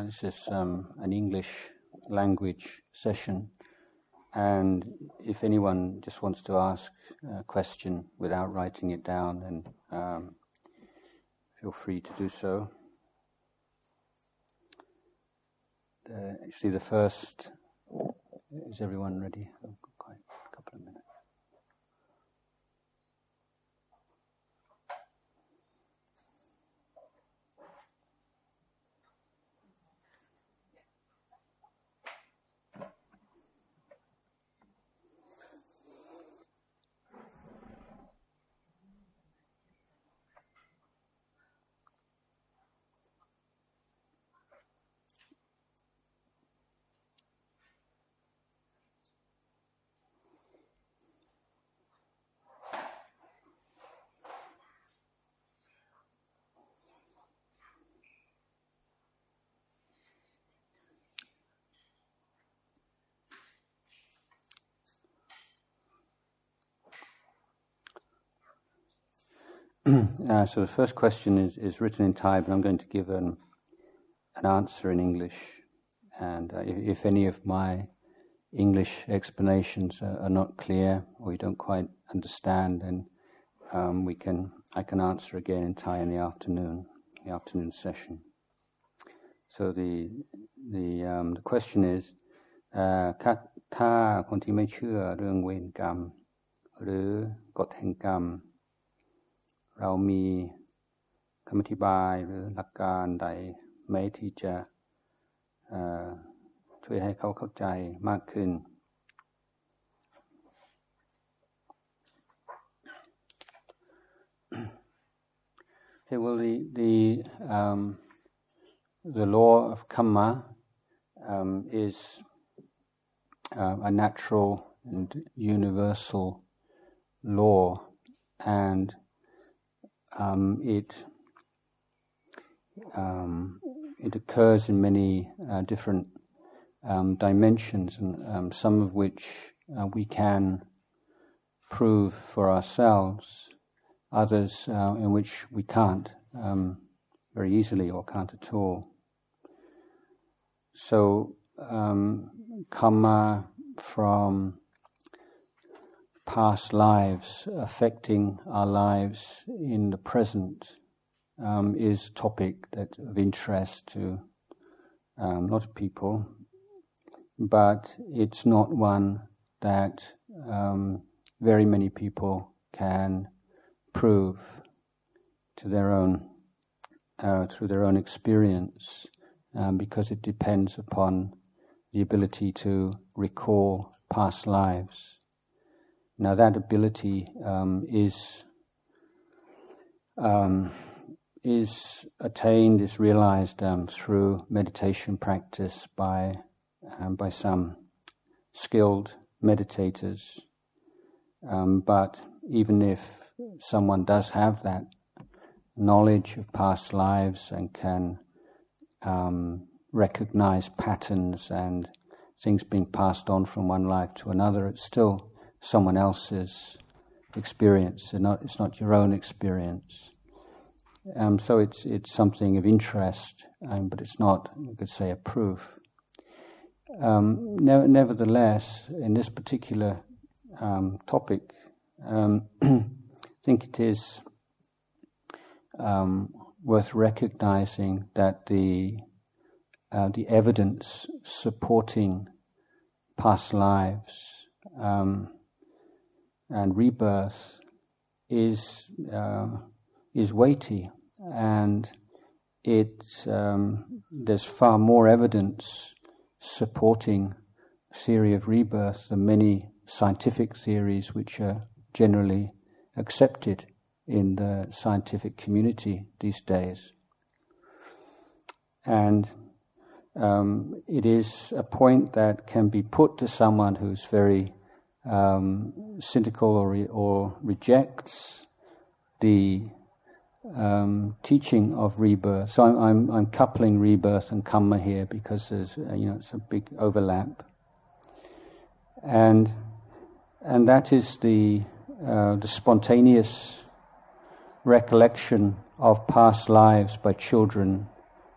This is an English language session, and if anyone just wants to ask a question without writing it down, then feel free to do so. Actually, the first... Is everyone ready? I've got quite a couple of minutes. So the first question is written in Thai, but I'm going to give an answer in English. And if any of my English explanations are not clear or you don't quite understand, then I can answer again in Thai in the afternoon session. So the question is ถ้าคนที่ไม่เชื่อเรื่องเวรกรรมหรือกฎแห่งกรรมเรามีคำอธิบายหรือหลักการใดไหมที่จะช่วยให้เขาเข้าใจมากขึ้น Okay, well, the law of karma is a natural and universal law, and it occurs in many different dimensions, and some of which we can prove for ourselves, others in which we can't very easily or can't at all. So karma from past lives affecting our lives in the present is a topic that of interest to a lot of people, but it's not one that very many people can prove to their own through their own experience, because it depends upon the ability to recall past lives. Now that ability is attained, is realized through meditation practice by some skilled meditators. But even if someone does have that knowledge of past lives and can recognize patterns and things being passed on from one life to another, it's still someone else's experience. It's not your own experience. So it's something of interest, but it's not, you could say, a proof. Nevertheless, in this particular topic, I think it is worth recognizing that the evidence supporting past lives and rebirth is weighty, and there's far more evidence supporting theory of rebirth than many scientific theories which are generally accepted in the scientific community these days. And it is a point that can be put to someone who's very cynical or rejects the teaching of rebirth. So I'm coupling rebirth and karma here because there's it's a big overlap, and that is the spontaneous recollection of past lives by children.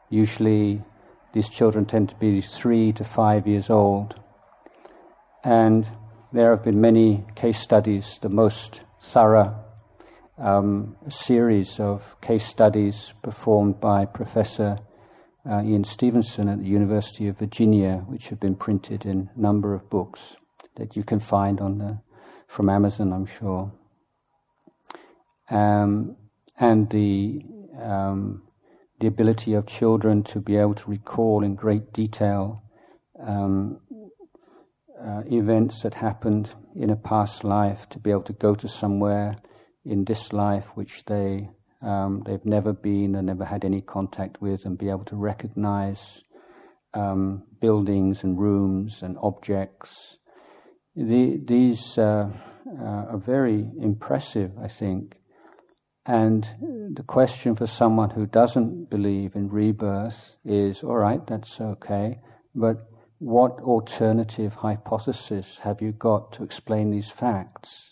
Usually these children tend to be 3 to 5 years old. And there have been many case studies, the most thorough series of case studies performed by Professor Ian Stevenson at the University of Virginia, which have been printed in a number of books that you can find from Amazon, I'm sure. And the ability of children to be able to recall in great detail events that happened in a past life, to be able to go to somewhere in this life which they've never been and never had any contact with, and be able to recognize buildings and rooms and objects. These are very impressive, I think. And the question for someone who doesn't believe in rebirth is, all right, that's okay, but what alternative hypothesis have you got to explain these facts?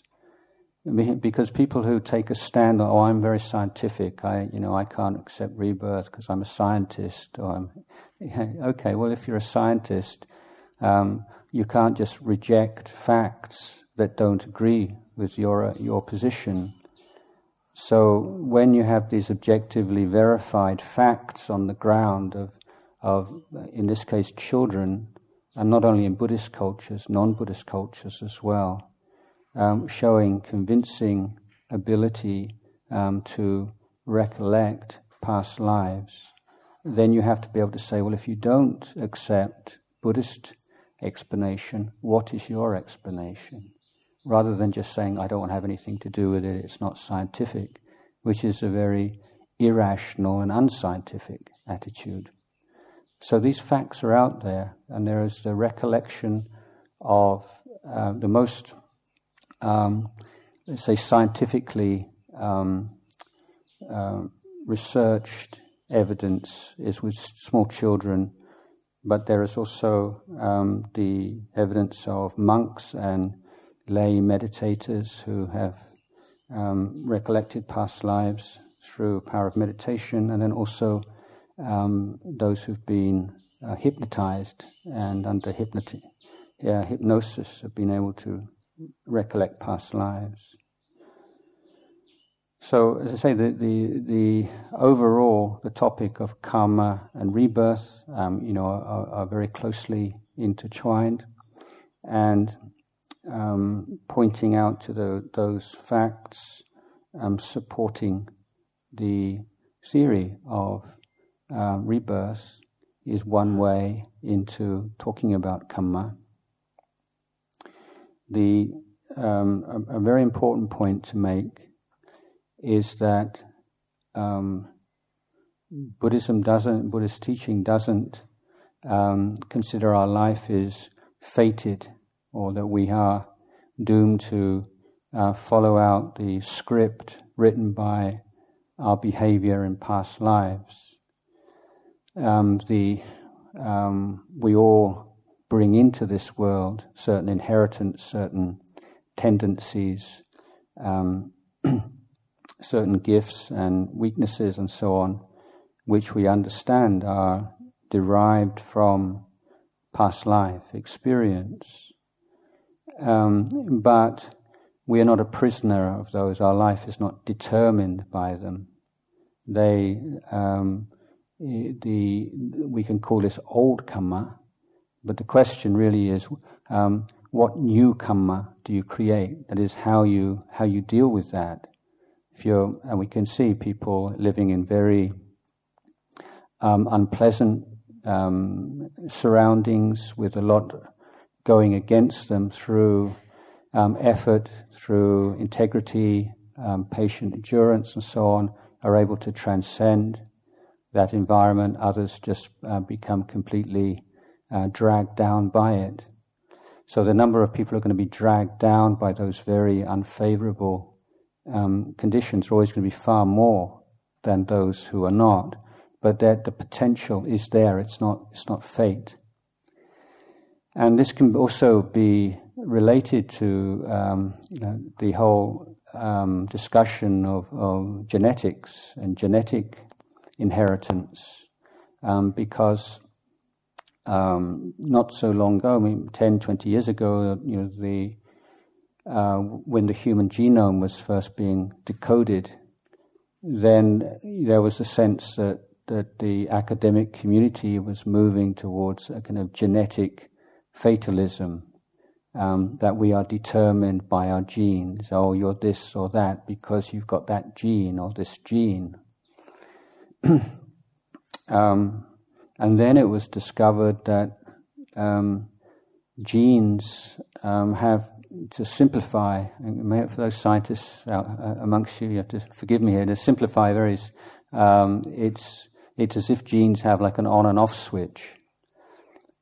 Because people who take a stand on, I'm very scientific, I can't accept rebirth because I'm a scientist, okay, well, if you're a scientist, you can't just reject facts that don't agree with your position. So when you have these objectively verified facts on the ground of in this case, children, and not only in Buddhist cultures, non-Buddhist cultures as well, showing convincing ability to recollect past lives, then you have to be able to say, well, if you don't accept Buddhist explanation, what is your explanation? Rather than just saying, I don't want to have anything to do with it, it's not scientific, which is a very irrational and unscientific attitude. So these facts are out there, and there is the recollection of the most, let's say, scientifically researched evidence is with small children, but there is also the evidence of monks and lay meditators who have recollected past lives through power of meditation, and then also those who've been hypnotized and under hypnosis have been able to recollect past lives. So, as I say, the overall, the topic of karma and rebirth, are very closely intertwined, and pointing out to those facts, supporting the theory of rebirth is one way into talking about karma. A very important point to make is that Buddhist teaching doesn't consider our life is fated, or that we are doomed to follow out the script written by our behavior in past lives. We all bring into this world certain inheritance, certain tendencies, certain gifts and weaknesses and so on, which we understand are derived from past life experience. But we are not a prisoner of those. Our life is not determined by them. We can call this old karma, but the question really is, what new karma do you create? That is, how you deal with that. And we can see people living in very unpleasant surroundings with a lot going against them, through effort, through integrity, patient endurance and so on, are able to transcend that environment. Others just become completely dragged down by it. So the number of people who are going to be dragged down by those very unfavorable conditions are always going to be far more than those who are not. But that the potential is there. It's not fate. And this can also be related to the whole discussion of genetics and genetic inheritance, because not so long ago, I mean 10, 20 years ago, when the human genome was first being decoded, then there was a sense that the academic community was moving towards a kind of genetic fatalism, that we are determined by our genes. Oh, you're this or that because you've got that gene or this gene. And then it was discovered that genes have, to simplify, for those scientists amongst you, you have to forgive me here, to simplify it's as if genes have like an on and off switch.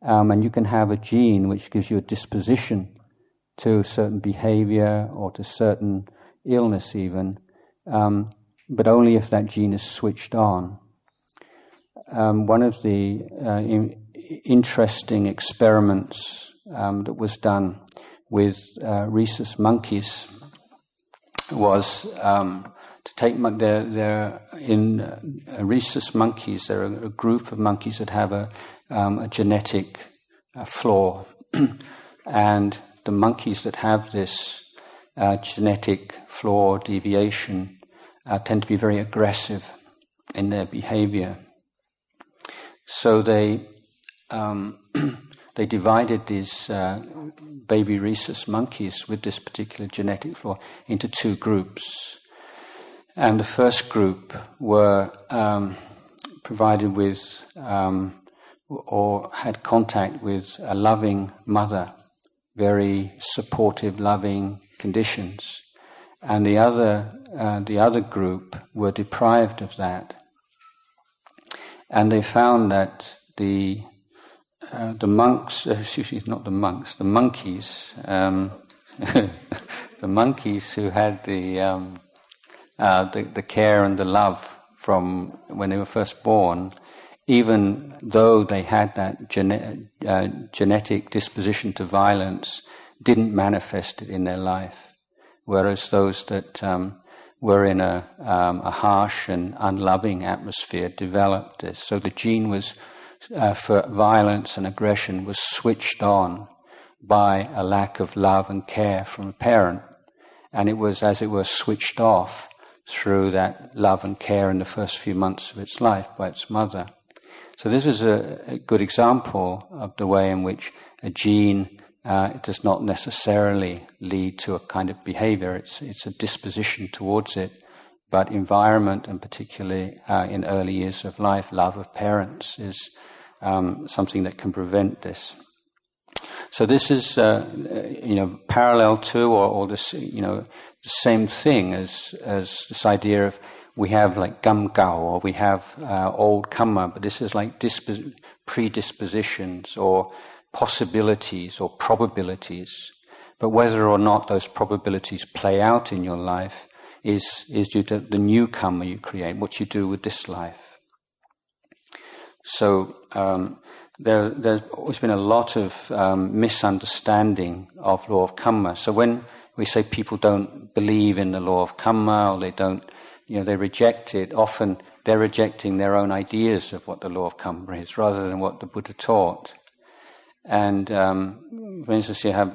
And you can have a gene which gives you a disposition to certain behavior or to certain illness even, but only if that gene is switched on. One of the interesting experiments that was done with rhesus monkeys was to take rhesus monkeys. There are a group of monkeys that have a genetic flaw, and the monkeys that have this genetic flaw or deviation tend to be very aggressive in their behavior. So they divided these baby rhesus monkeys with this particular genetic flaw into two groups. And the first group were provided with or had contact with a loving mother, very supportive, loving conditions. And the other group were deprived of that. And they found that the monkeys, the monkeys who had the care and the love from when they were first born, even though they had that genetic disposition to violence, didn't manifest it in their life, whereas those that were in a harsh and unloving atmosphere developed this. So the gene was for violence and aggression was switched on by a lack of love and care from a parent, and it was, as it were, switched off through that love and care in the first few months of its life by its mother. So this is a good example of the way in which a gene does not necessarily lead to a kind of behavior. It's a disposition towards it, but environment, and particularly in early years of life, love of parents is something that can prevent this. So this is parallel to or this the same thing as this idea of we have like gam gao, or we have old karma, but this is like predispositions or possibilities or probabilities. But whether or not those probabilities play out in your life is due to the new karma you create, what you do with this life. So there's always been a lot of misunderstanding of law of karma. So when we say people don't believe in the law of karma, or they don't, they reject it, often they're rejecting their own ideas of what the law of karma is, rather than what the Buddha taught. And for instance, you have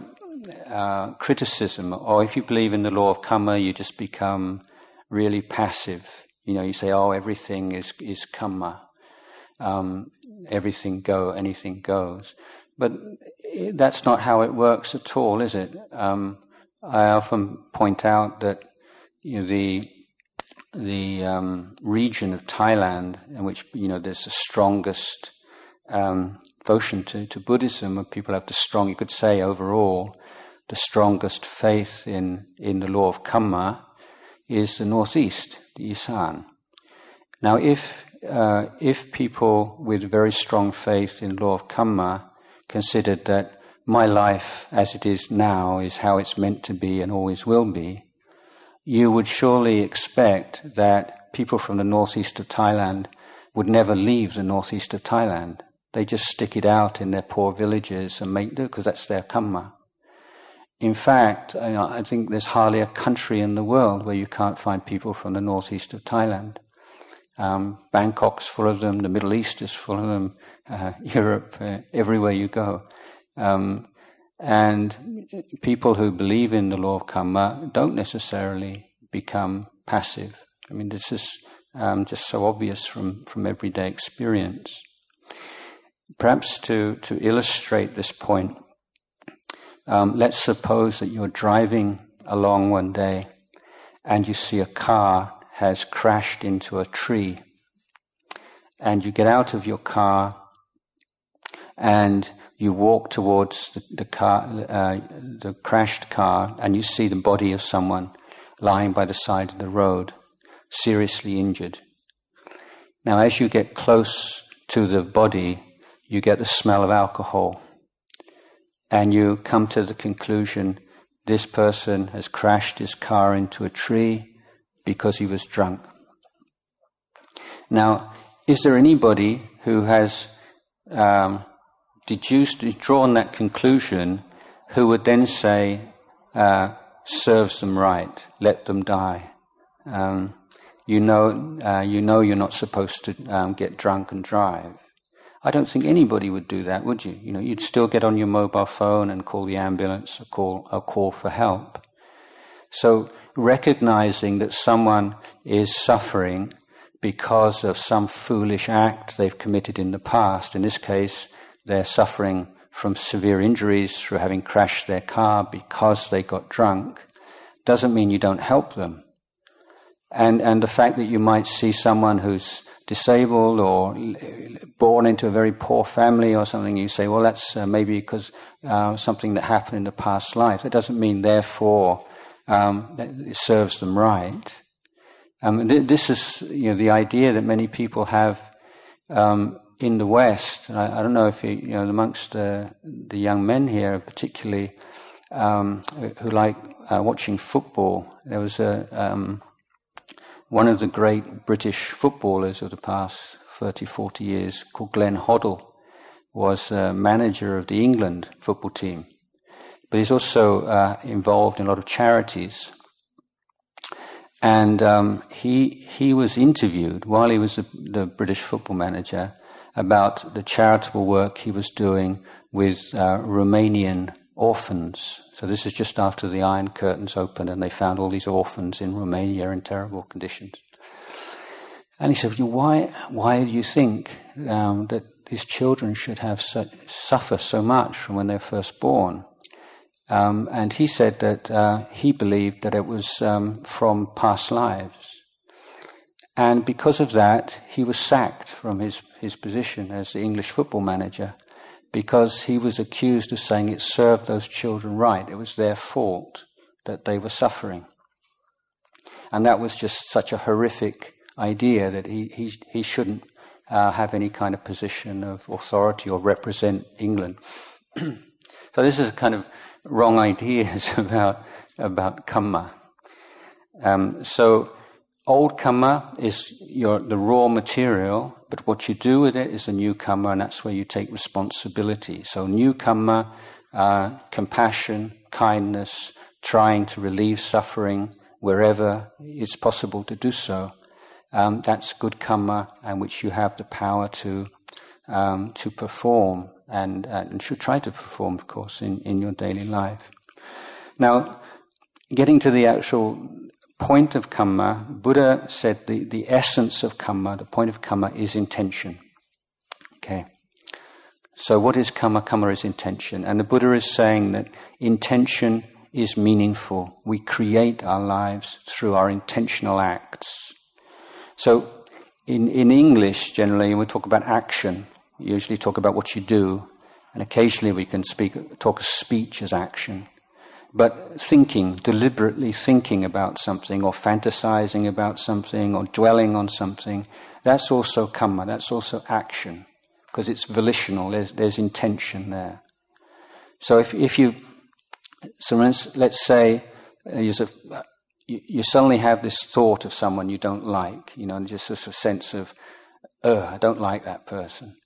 criticism, or if you believe in the law of karma, you just become really passive. You say, oh, everything is karma. Anything goes. But that's not how it works at all, is it? I often point out that the region of Thailand in which there's the strongest devotion to Buddhism, where people have you could say overall, the strongest faith in the law of karma is the northeast, the Isan. Now, if people with very strong faith in law of karma considered that my life as it is now is how it's meant to be and always will be, you would surely expect that people from the northeast of Thailand would never leave the northeast of Thailand. They just stick it out in their poor villages and make do, because that's their karma. in fact, I think there's hardly a country in the world where you can't find people from the northeast of Thailand. Bangkok's full of them, the Middle East is full of them, Europe, everywhere you go. And people who believe in the law of karma don't necessarily become passive. I mean, this is just so obvious from everyday experience. Perhaps to illustrate this point, let's suppose that you're driving along one day and you see a car has crashed into a tree, and you get out of your car and you walk towards the car, the crashed car, and you see the body of someone lying by the side of the road, seriously injured. Now, as you get close to the body, you get the smell of alcohol, and you come to the conclusion this person has crashed his car into a tree because he was drunk. Now, is there anybody who has drawn that conclusion who would then say, serves them right, let them die? You know you're not supposed to get drunk and drive. I don't think anybody would do that, would you? You know, you'd still get on your mobile phone and call the ambulance or call for help. So recognizing that someone is suffering because of some foolish act they've committed in the past, in this case, they're suffering from severe injuries through having crashed their car because they got drunk, doesn't mean you don't help them. And the fact that you might see someone who's disabled or born into a very poor family or something, you say, well, that's maybe because something that happened in the past life. That doesn't mean, therefore, that it serves them right. This is, the idea that many people have in the West. I don't know if amongst the young men here, particularly who like watching football. There was one of the great British footballers of the past 30, 40 years, called Glenn Hoddle, was manager of the England football team. But he's also involved in a lot of charities. And he was interviewed while he was the British football manager about the charitable work he was doing with Romanian orphans. So this is just after the Iron Curtains opened and they found all these orphans in Romania in terrible conditions. And he said, why do you think that these children should have suffer so much from when they're first born? And he said that he believed that it was from past lives. And because of that, he was sacked from his position as the English football manager, because he was accused of saying it served those children right. It was their fault that they were suffering. And that was just such a horrific idea that he shouldn't have any kind of position of authority or represent England. So this is a kind of wrong ideas about karma. So old karma is the raw material, but what you do with it is the new karma, and that's where you take responsibility. So new karma, compassion, kindness, trying to relieve suffering wherever it's possible to do so. That's good karma, and which you have the power to perform and should try to perform, of course, in your daily life. Now, getting to the actual point of karma, Buddha said the essence of karma, the point of karma is intention. Okay. So what is karma? Karma is intention. And the Buddha is saying that intention is meaningful. We create our lives through our intentional acts. So in English, generally, when we talk about action, we usually talk about what you do, and occasionally we can talk of speech as action. But thinking, deliberately thinking about something, or fantasizing about something, or dwelling on something, that's also karma, that's also action, because it's volitional, there's intention there. So if you, so let's say you suddenly have this thought of someone you don't like, and just a sense of, I don't like that person.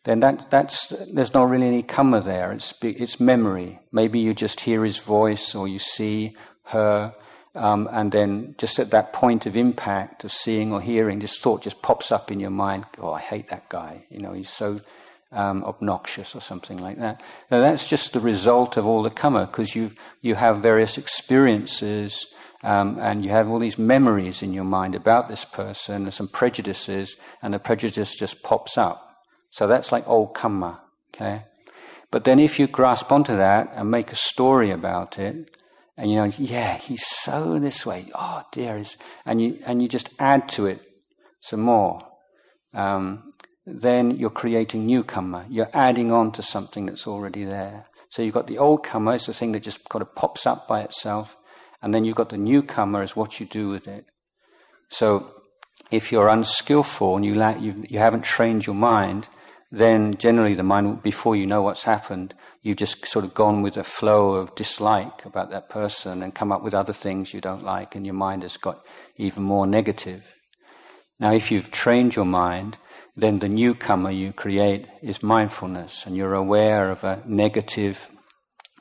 then there's not really any karma there. It's memory. Maybe you just hear his voice or you see her, and then just at that point of impact of seeing or hearing, this thought just pops up in your mind. Oh, I hate that guy. He's so obnoxious or something like that. Now that's just the result of all the karma, because you have various experiences, and you have all these memories in your mind about this person and some prejudices, and the prejudice just pops up. So that's like old karma, okay? But then if you grasp onto that and make a story about it, and yeah, he's so this way, oh dear, and you just add to it some more, then you're creating new karma. You're adding on to something that's already there. So you've got the old karma, it's the thing that just kind of pops up by itself, and then you've got the new karma as what you do with it. So if you're unskillful and you haven't trained your mind, then generally the mind, before you know what's happened, you've just sort of gone with a flow of dislike about that person and come up with other things you don't like, and your mind has got even more negative. Now if you've trained your mind, then the new karma you create is mindfulness, and you're aware of a negative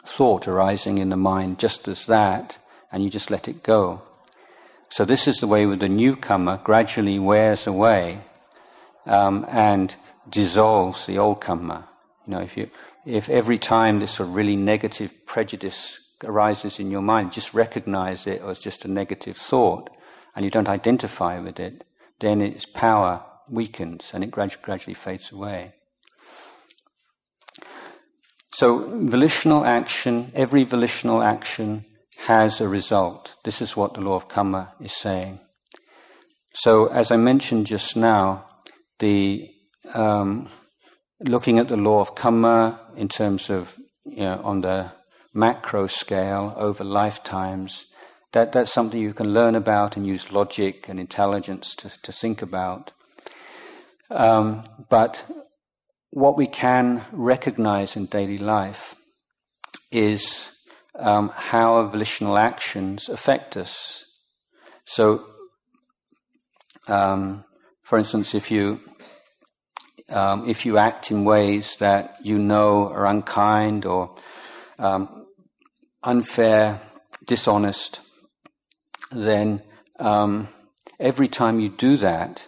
thought arising in the mind just as that, and you just let it go. So this is the way with the new karma gradually wears away, and dissolves the old karma. If every time this sort of really negative prejudice arises in your mind, just recognize it as just a negative thought, and you don't identify with it, then its power weakens and it gradually fades away. So volitional action, every volitional action has a result. This is what the law of karma is saying. So as I mentioned just now, looking at the law of karma in terms of, on the macro scale over lifetimes, that's something you can learn about and use logic and intelligence to think about. But what we can recognize in daily life is how our volitional actions affect us. So, for instance, if you act in ways that are unkind or unfair, dishonest, then every time you do that,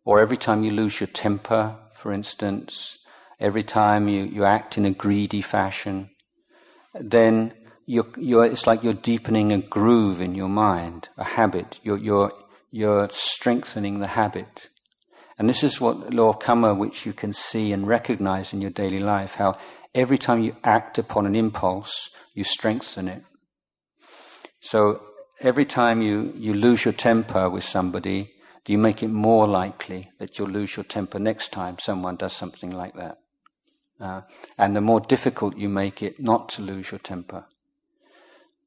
or every time you lose your temper, for instance, every time you act in a greedy fashion, then it's like you're deepening a groove in your mind, a habit. You're strengthening the habit. And this is what law of karma, which you can see and recognize in your daily life, how every time you act upon an impulse, you strengthen it. So every time you lose your temper with somebody, you make it more likely that you'll lose your temper next time someone does something like that. And the more difficult you make it not to lose your temper.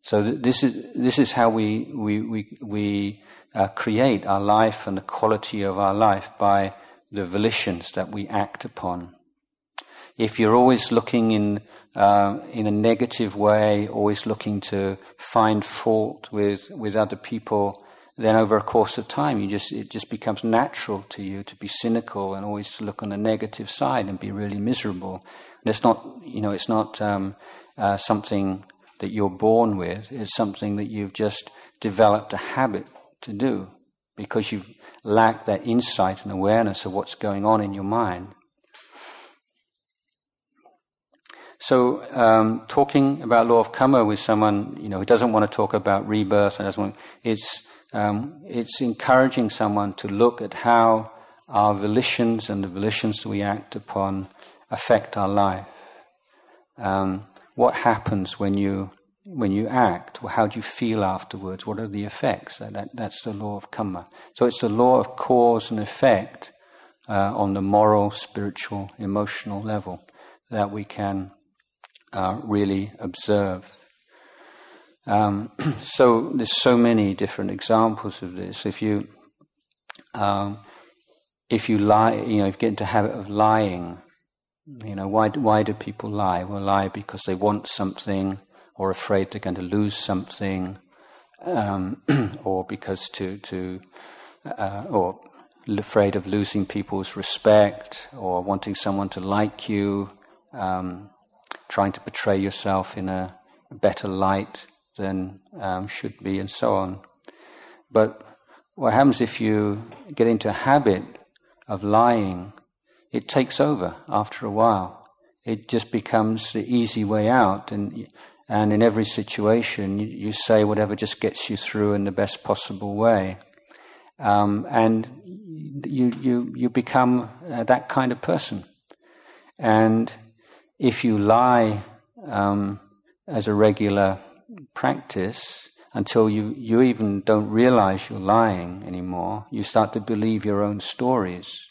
So this is how we create our life and the quality of our life by the volitions that we act upon. If you're always looking in a negative way, always looking to find fault with other people, then over a course of time, it just becomes natural to you to be cynical and always to look on the negative side and be really miserable. And it's not something that you're born with. It's something that you've just developed a habit to do because you've lacked that insight and awareness of what's going on in your mind. So, talking about law of karma with someone, who doesn't want to talk about rebirth and it's encouraging someone to look at how our volitions and the volitions we act upon affect our life. What happens when you act? How do you feel afterwards? What are the effects? That's the law of karma. So it's the law of cause and effect on the moral, spiritual, emotional level that we can really observe. So there's so many different examples of this. If you lie, if you get into the habit of lying, why do people lie? Well, lie because they want something, or afraid they're going to lose something, or because or afraid of losing people's respect or wanting someone to like you, trying to portray yourself in a better light than should be, and so on. But what happens if you get into a habit of lying, it takes over after a while. It just becomes the easy way out, and in every situation you say whatever just gets you through in the best possible way. And you become that kind of person. And if you lie as a regular practice until you even don't realize you're lying anymore, you start to believe your own stories.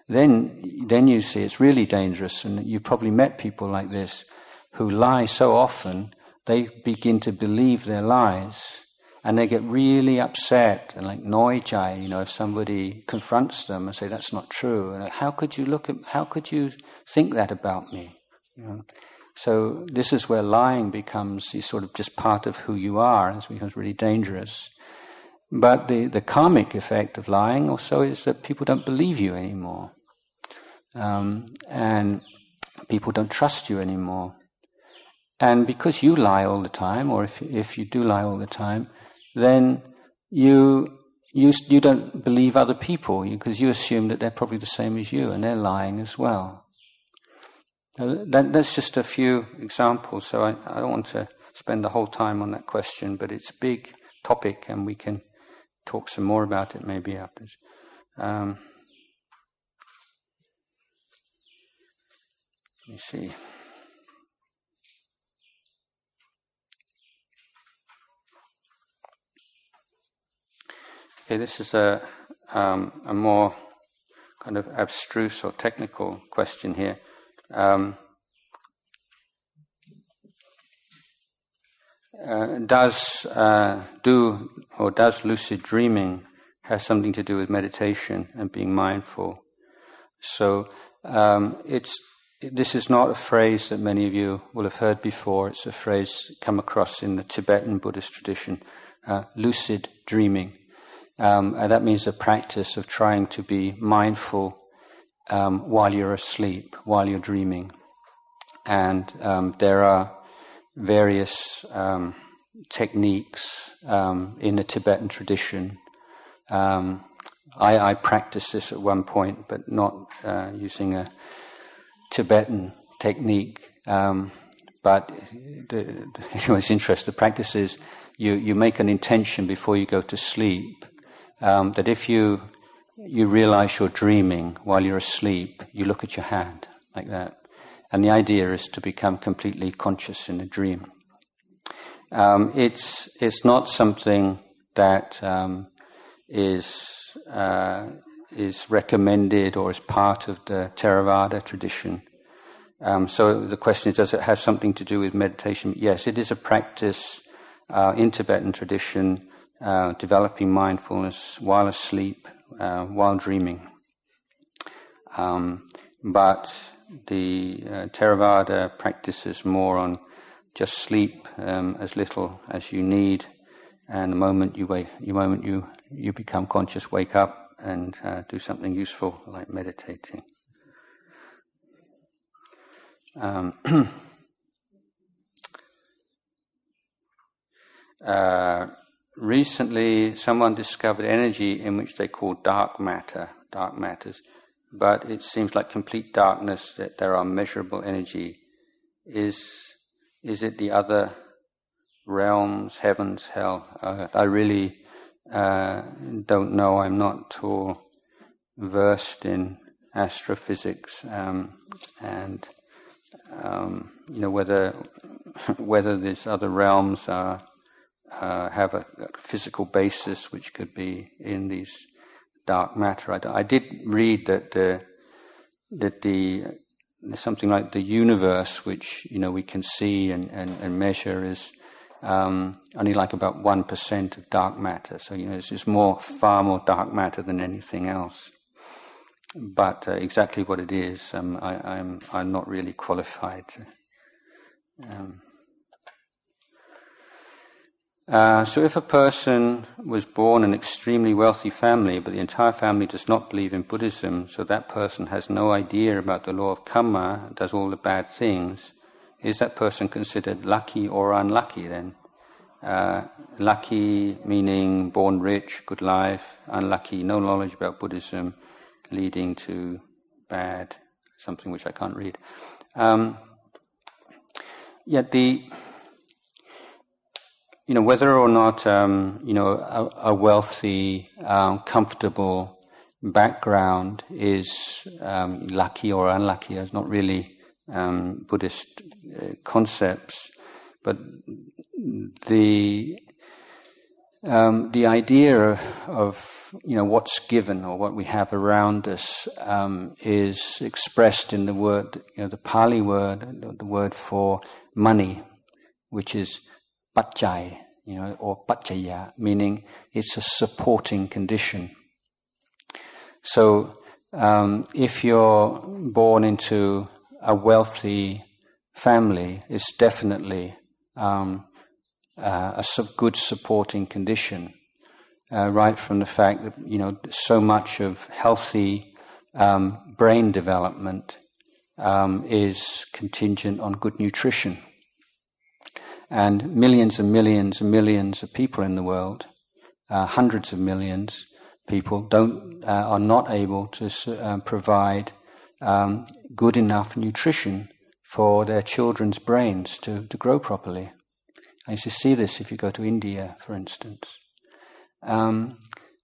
Then you see it's really dangerous, and you've probably met people like this who lie so often they begin to believe their lies. And they get really upset and like noijai, if somebody confronts them and say that's not true. And how could you think that about me? So this is where lying becomes sort of just part of who you are, and it becomes really dangerous. But the karmic effect of lying also is that people don't believe you anymore, and people don't trust you anymore. And because you lie all the time, or if you do lie all the time, then you don't believe other people because you assume that they're probably the same as you and they're lying as well. That's just a few examples, so I don't want to spend the whole time on that question, but it's a big topic and we can talk some more about it maybe afterwards. Let me see. Okay, this is a more kind of abstruse or technical question here. Does lucid dreaming have something to do with meditation and being mindful? So this is not a phrase that many of you will have heard before. It's a phrase come across in the Tibetan Buddhist tradition, lucid dreaming. And that means a practice of trying to be mindful while you're asleep, while you're dreaming. And there are various techniques in the Tibetan tradition. I practiced this at one point, but not using a Tibetan technique. But it's interesting. The practice is you make an intention before you go to sleep. That if you realize you're dreaming while you're asleep, you look at your hand like that. And the idea is to become completely conscious in a dream. It's not something that is recommended or is part of the Theravada tradition. So the question is, does it have something to do with meditation? Yes, it is a practice in Tibetan tradition, developing mindfulness while asleep, while dreaming. But the Theravada practices more on just sleep as little as you need, and the moment you become conscious, wake up and do something useful like meditating. Recently, someone discovered energy in which they call dark matters, but it seems like complete darkness, that there are measurable energy. Is it the other realms, heavens, hell, earth? I really don't know. I'm not at all versed in astrophysics, and whether these other realms have a physical basis which could be in these dark matter. I did read that there's something like the universe, which we can see and measure, is only like about 1% of dark matter. So it's far more dark matter than anything else. But exactly what it is, I'm not really qualified to. So if a person was born in an extremely wealthy family, but the entire family does not believe in Buddhism, so that person has no idea about the law of karma, does all the bad things, is that person considered lucky or unlucky then? Lucky meaning born rich, good life, unlucky, no knowledge about Buddhism, leading to bad, something which I can't read. Yet whether or not, a wealthy, comfortable background is lucky or unlucky is not really Buddhist concepts, but the idea of what's given or what we have around us is expressed in the word, the Pali word, the word for money, which is pacchai, or paccaya, meaning it's a supporting condition. So if you're born into a wealthy family, it's definitely a good supporting condition, right from the fact that so much of healthy brain development is contingent on good nutrition. And millions and millions and millions of people in the world, hundreds of millions of people, are not able to provide good enough nutrition for their children's brains to grow properly. I used to see this if you go to India, for instance.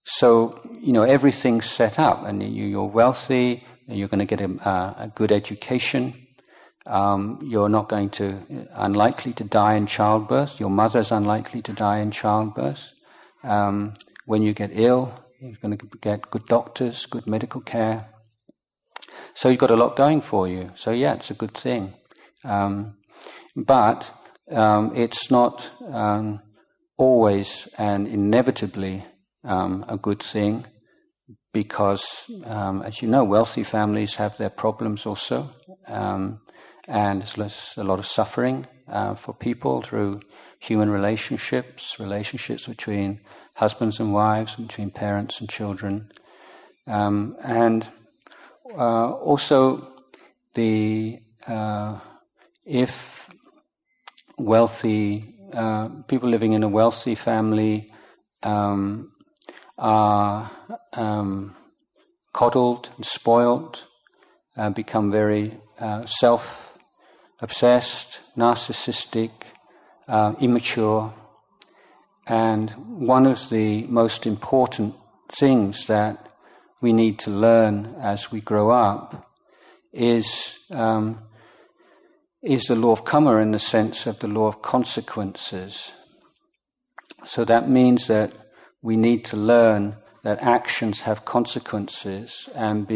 So everything's set up, and you're wealthy, and you're going to get a good education. You're not unlikely to die in childbirth. Your mother's unlikely to die in childbirth. When you get ill, you're going to get good doctors, good medical care. So you've got a lot going for you. So yeah, it's a good thing. But it's not always and inevitably a good thing, because, as you know, wealthy families have their problems also. And there's a lot of suffering for people through human relationships between husbands and wives, between parents and children. And also if wealthy people living in a wealthy family are coddled and spoiled, become very self-obsessed, narcissistic, immature. And one of the most important things that we need to learn as we grow up is the law of karma, in the sense of the law of consequences. So that means that we need to learn that actions have consequences, and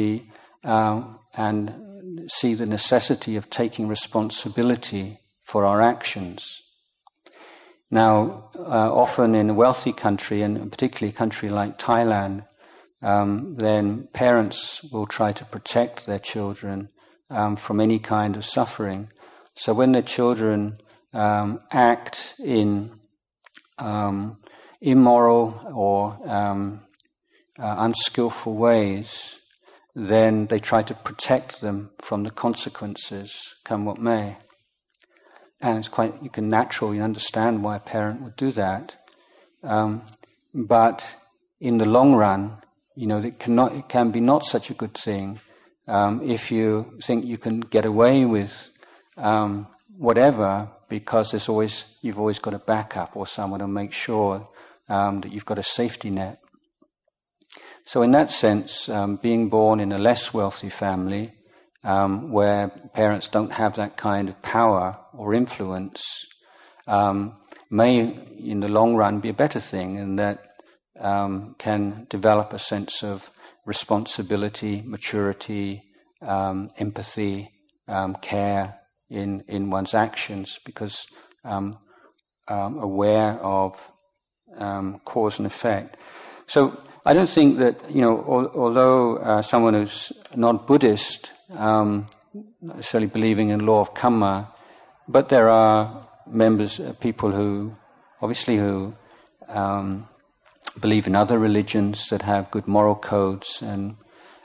see the necessity of taking responsibility for our actions. Now, often in a wealthy country, and particularly a country like Thailand, then parents will try to protect their children from any kind of suffering. So when their children act in immoral or unskillful ways, then they try to protect them from the consequences, come what may. And it's quite, you can understand why a parent would do that. But in the long run, it can be not such a good thing if you think you can get away with whatever, because you've always got a backup or someone to make sure that you've got a safety net. So in that sense, being born in a less wealthy family, where parents don't have that kind of power or influence, may, in the long run, be a better thing, and that can develop a sense of responsibility, maturity, empathy, care in one's actions, because aware of cause and effect. So I don't think that, although someone who's not Buddhist, necessarily believing in law of karma, but there are people who believe in other religions that have good moral codes, and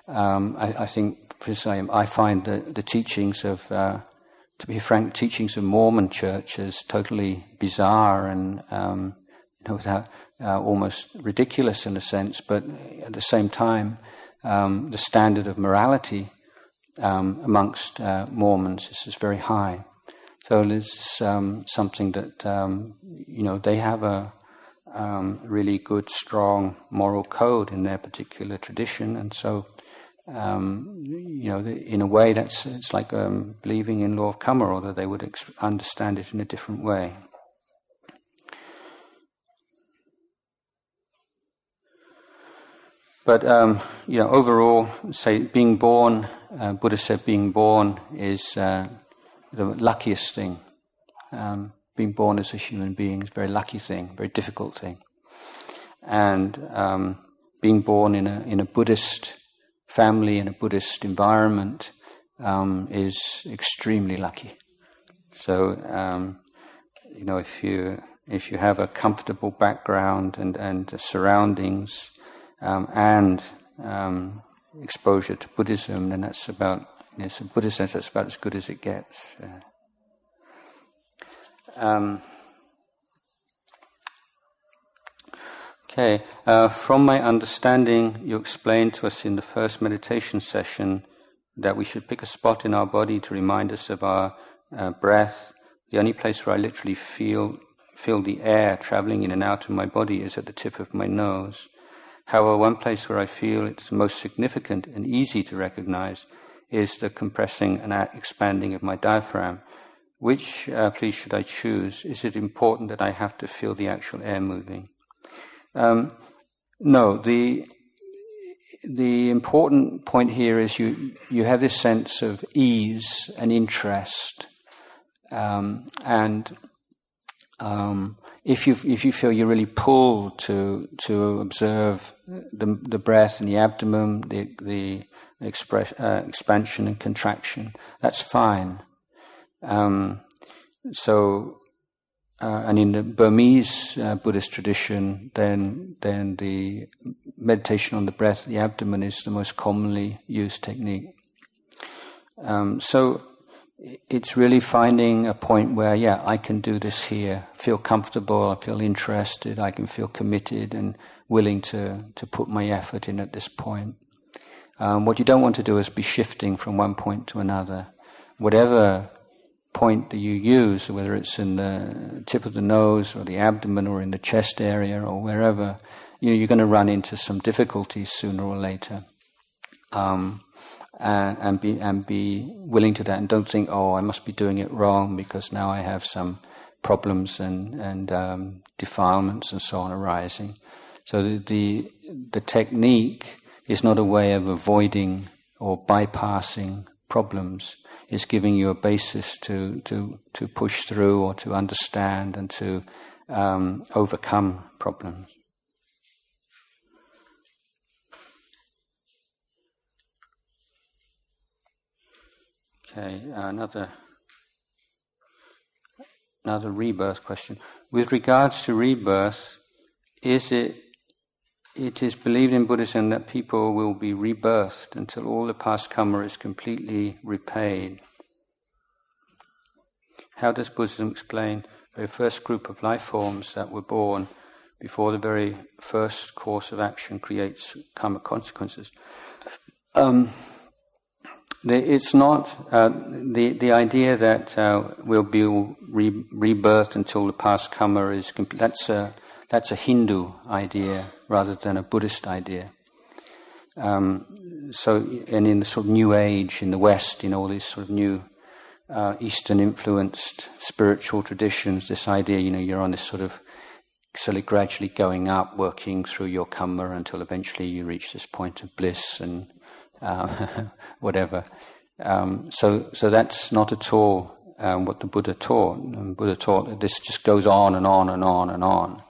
I think, I find the teachings of, to be frank, teachings of Mormon Church as totally bizarre and almost ridiculous in a sense, but at the same time, the standard of morality amongst Mormons is very high. So there's something that they have a really good, strong moral code in their particular tradition, and so in a way it's like believing in law of karma, although they would understand it in a different way. But overall, say being born, Buddha said being born is the luckiest thing. Being born as a human being is a very lucky thing, very difficult thing. And being born in a Buddhist family, in a Buddhist environment, is extremely lucky. So, if you have a comfortable background and surroundings, and exposure to Buddhism, then that's about, in a Buddhist sense, that's about as good as it gets. From my understanding, you explained to us in the first meditation session that we should pick a spot in our body to remind us of our breath. The only place where I literally feel the air traveling in and out of my body is at the tip of my nose. However, one place where I feel it's most significant and easy to recognize is the compressing and expanding of my diaphragm. Which, please, should I choose? Is it important that I have to feel the actual air moving? No, the important point here is you have this sense of ease and interest, and if you feel you're really pulled to observe the breath and the abdomen, the expansion and contraction, that's fine. And in the Burmese Buddhist tradition, then the meditation on the breath, the abdomen, is the most commonly used technique. So it's really finding a point where, I can do this here, feel comfortable, I feel interested, I can feel committed and willing to put my effort in at this point. What you don't want to do is be shifting from one point to another. Whatever point that you use, whether it's in the tip of the nose or the abdomen or in the chest area or wherever, you're going to run into some difficulties sooner or later. And be willing to that, and don't think, I must be doing it wrong because now I have some problems and defilements and so on arising. So the technique is not a way of avoiding or bypassing problems. It's giving you a basis to push through or to understand and to overcome problems. Okay, another rebirth question. With regards to rebirth, it is believed in Buddhism that people will be rebirthed until all the past karma is completely repaid. How does Buddhism explain the first group of life forms that were born before the very first course of action creates karma consequences? It's not the idea that we'll be rebirthed until the past karma is complete. That's a Hindu idea rather than a Buddhist idea. And in the sort of New Age in the West, all these sort of new Eastern influenced spiritual traditions, this idea, you're on this sort of gradually going up, working through your karma until eventually you reach this point of bliss and whatever. So that's not at all what the Buddha taught. And Buddha taught that this just goes on and on and on and on.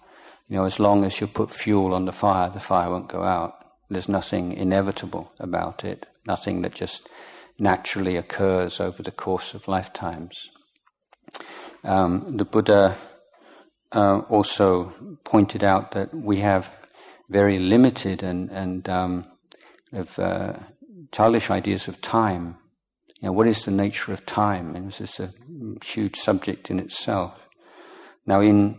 As long as you put fuel on the fire won't go out. There's nothing inevitable about it, nothing that just naturally occurs over the course of lifetimes. The Buddha also pointed out that we have very limited and childish ideas of time. What is the nature of time? And this is a huge subject in itself. Now, in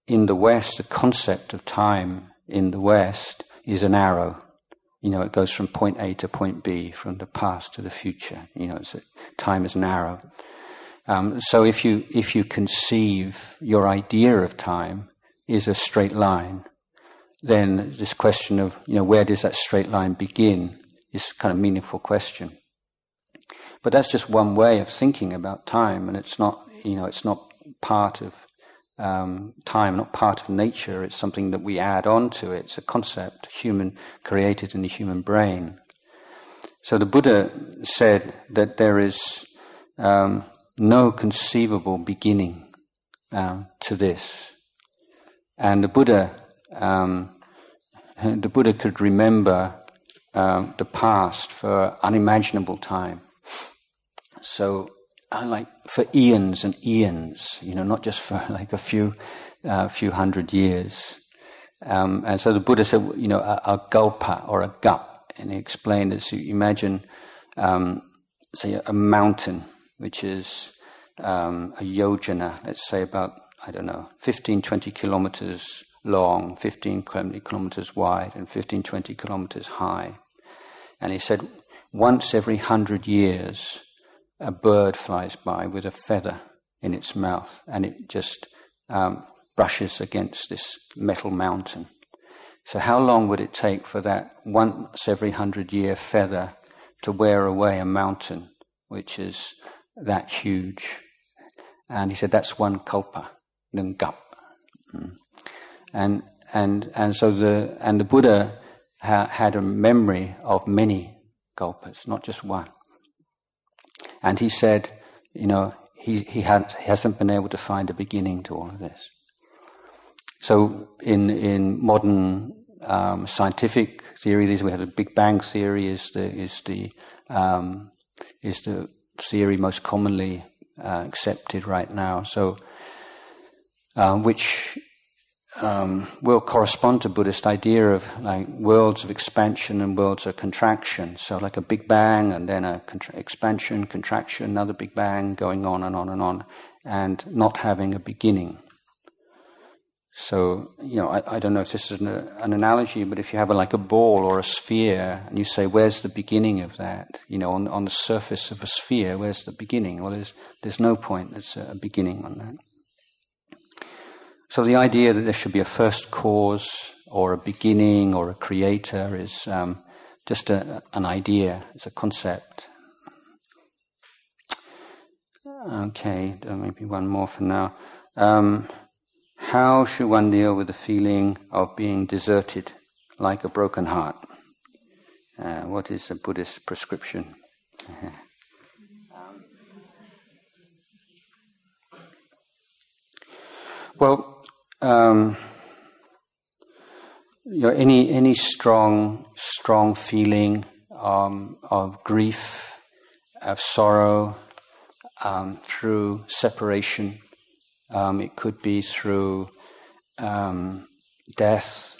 the West, the concept of time in the West is an arrow. It goes from point A to point B, from the past to the future. Time is an arrow. So if you conceive your idea of time is a straight line, then this question of where does that straight line begin is kind of meaningful question. But that's just one way of thinking about time, and it's not part of time, not part of nature. It's something that we add on to it. It's a concept, human, created in the human brain. So the Buddha said that there is no conceivable beginning to this, and the Buddha could remember the past for unimaginable time. So, like for eons and eons, not just for like a few hundred years. And so the Buddha said, a gulpa or a gup, and he explained it. So you imagine, say, a mountain, which is a yojana, let's say about, 15, 20 kilometers long, 15, 20 kilometers wide, and 15, 20 kilometers high. And he said, once every 100 years, a bird flies by with a feather in its mouth, and it just brushes against this metal mountain. So how long would it take for that once every 100-year feather to wear away a mountain which is that huge? And he said that's one kalpa, nungap. And so the Buddha had a memory of many kalpas, not just one. And he said, he hasn't been able to find a beginning to all of this. So in modern scientific theory, we have the Big Bang theory is the theory most commonly accepted right now. So which will correspond to Buddhist idea of like worlds of expansion and worlds of contraction. So like a Big Bang and then a expansion, contraction, another Big Bang, going on and on and on, and not having a beginning. So, I don't know if this is an analogy, but if you have like a ball or a sphere and you say, where's the beginning of that? On the surface of a sphere, where's the beginning? Well, there's no point, there's a beginning on that. So the idea that there should be a first cause or a beginning or a creator is just an idea, it's a concept. Okay, maybe one more for now. How should one deal with the feeling of being deserted, like a broken heart? What is a Buddhist prescription? Well, any strong feeling of grief, of sorrow, through separation. It could be through death,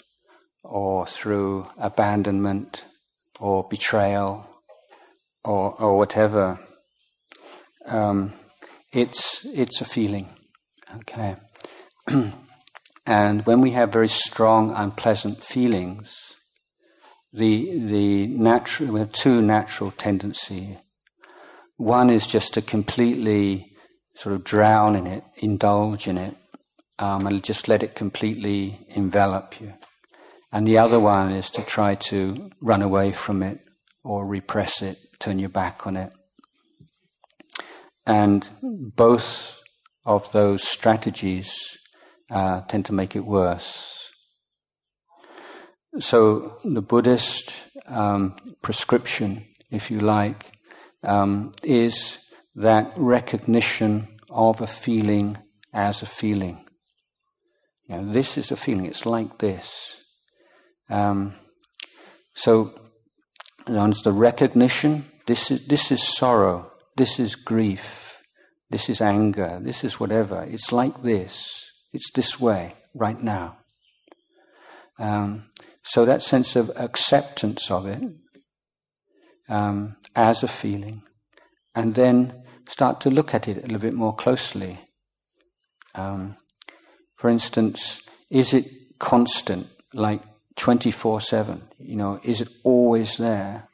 or through abandonment, or betrayal, or whatever. It's a feeling, okay. And when we have very strong, unpleasant feelings, we have two natural tendencies. One is just to completely sort of drown in it, indulge in it, and just let it completely envelop you. And the other one is to try to run away from it or repress it, turn your back on it. And both of those strategies tend to make it worse. So the Buddhist prescription, if you like, is that recognition of a feeling as a feeling. This is a feeling, it's like this. So there's the recognition, this is sorrow, this is grief, this is anger, this is whatever. It's like this. It's this way, right now. So that sense of acceptance of it as a feeling, and then start to look at it a little bit more closely. For instance, is it constant, like 24/7? Is it always there?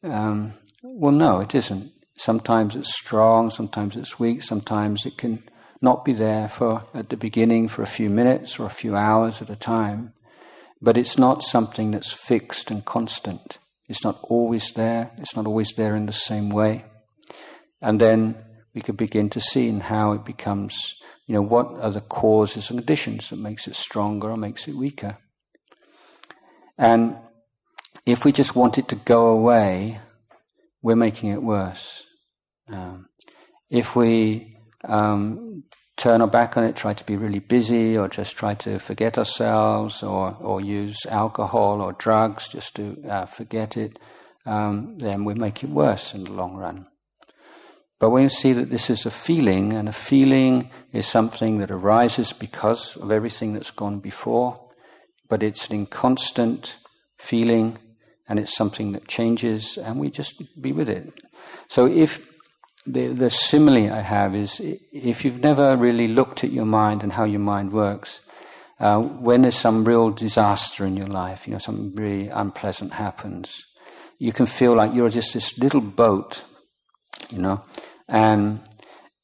Well, no, it isn't. Sometimes it's strong, sometimes it's weak, sometimes it can not be there at the beginning for a few minutes or a few hours at a time. But it's not something that's fixed and constant. It's not always there. It's not always there in the same way. And then we could begin to see in how it becomes, what are the causes and conditions that makes it stronger or makes it weaker. And if we just want it to go away, we're making it worse. If we turn our back on it, try to be really busy, or just try to forget ourselves, or use alcohol or drugs just to forget it, then we make it worse in the long run. But when you see that this is a feeling, and a feeling is something that arises because of everything that's gone before, but it's an inconstant feeling, and it's something that changes, and we just be with it. So if the simile I have is, if you've never really looked at your mind and how your mind works, when there's some real disaster in your life, something really unpleasant happens, you can feel like you're just this little boat, and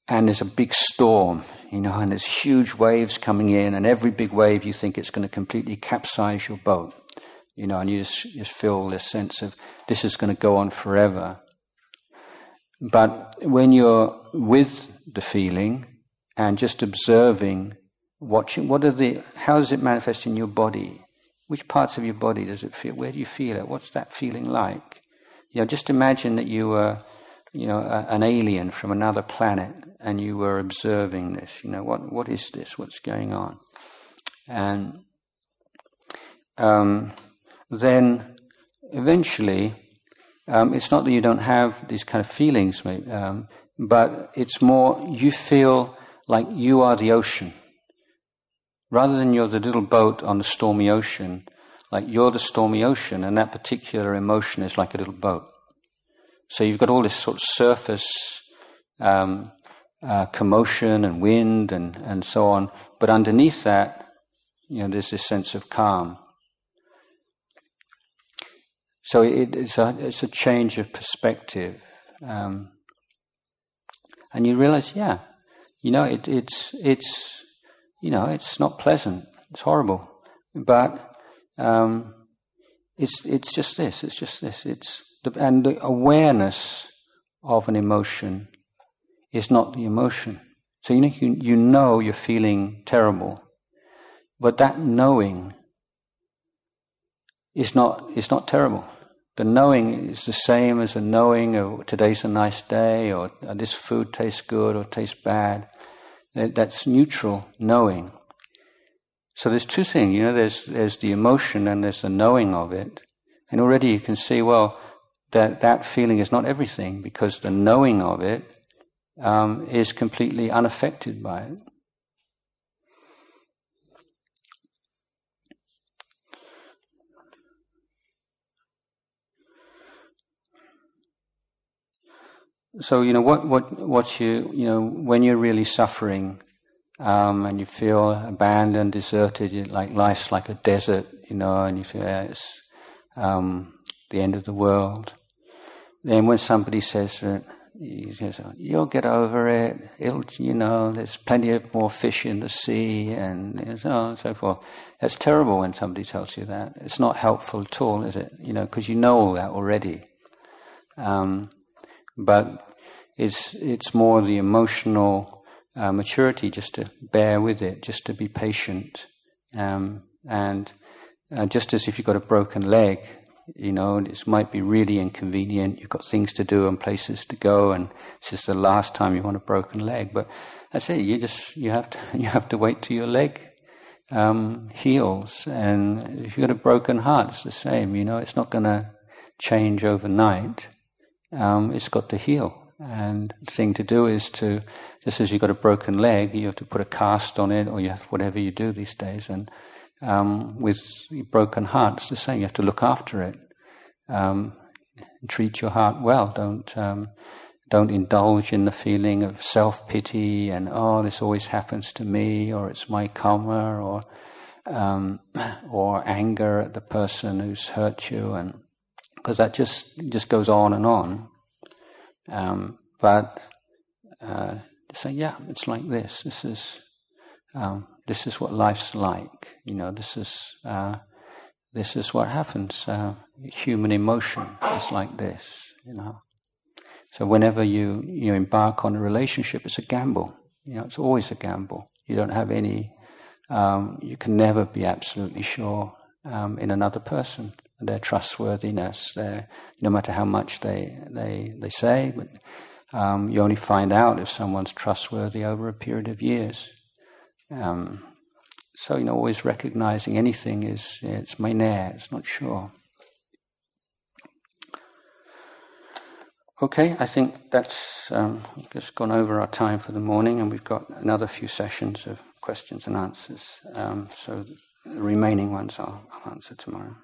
there's a big storm, and there's huge waves coming in, and every big wave you think it's going to completely capsize your boat, and you just feel this sense of this is going to go on forever. But when you're with the feeling and just observing, watching, how does it manifest in your body? Which parts of your body does it feel? Where do you feel it? What's that feeling like? Just imagine that you were, an alien from another planet, and you were observing this. What is this? What's going on? And then eventually, it's not that you don't have these kind of feelings, but it's more you feel like you are the ocean. Rather than you're the little boat on the stormy ocean, like you're the stormy ocean, and that particular emotion is like a little boat. So you've got all this sort of surface commotion and wind and so on, but underneath that, there's this sense of calm. So it's a change of perspective, and you realize, it's not pleasant, it's horrible, but it's just this. It's just this. And the awareness of an emotion is not the emotion. So you know you're feeling terrible, but that knowing is not terrible. The knowing is the same as a knowing of today's a nice day, or this food tastes good or tastes bad. That's neutral knowing. So there's two things, there's the emotion and there's the knowing of it. And already you can see, that feeling is not everything, because the knowing of it is completely unaffected by it. So what when you're really suffering, and you feel abandoned, deserted, like life's like a desert, and you feel it's the end of the world. Then when somebody says that, you'll get over it. There's plenty of more fish in the sea, and so on and so forth. That's terrible when somebody tells you that. It's not helpful at all, is it? Because you know all that already. But it's more the emotional maturity just to bear with it, just to be patient, and just as if you've got a broken leg, this might be really inconvenient. You've got things to do and places to go, and this is the last time you want a broken leg. But that's it. You have to wait till your leg heals. And if you've got a broken heart, it's the same. It's not going to change overnight. It's got to heal. And the thing to do is to, just as you've got a broken leg, you have to put a cast on it, or you have whatever you do these days, and with broken heart, it's the same. You have to look after it. Treat your heart well. Don't indulge in the feeling of self-pity and this always happens to me, or it's my karma, or anger at the person who's hurt you, and because that just goes on and on. But say, yeah, it's like this. This is what life's like. This is what happens. Human emotion is like this. So whenever you embark on a relationship, it's a gamble. It's always a gamble. You don't have any. You can never be absolutely sure in another person, their trustworthiness. No matter how much they say, but you only find out if someone's trustworthy over a period of years. So always recognizing anything it's mainea, it's not sure. Okay, I think that's just gone over our time for the morning, and we've got another few sessions of questions and answers. So the remaining ones I'll answer tomorrow.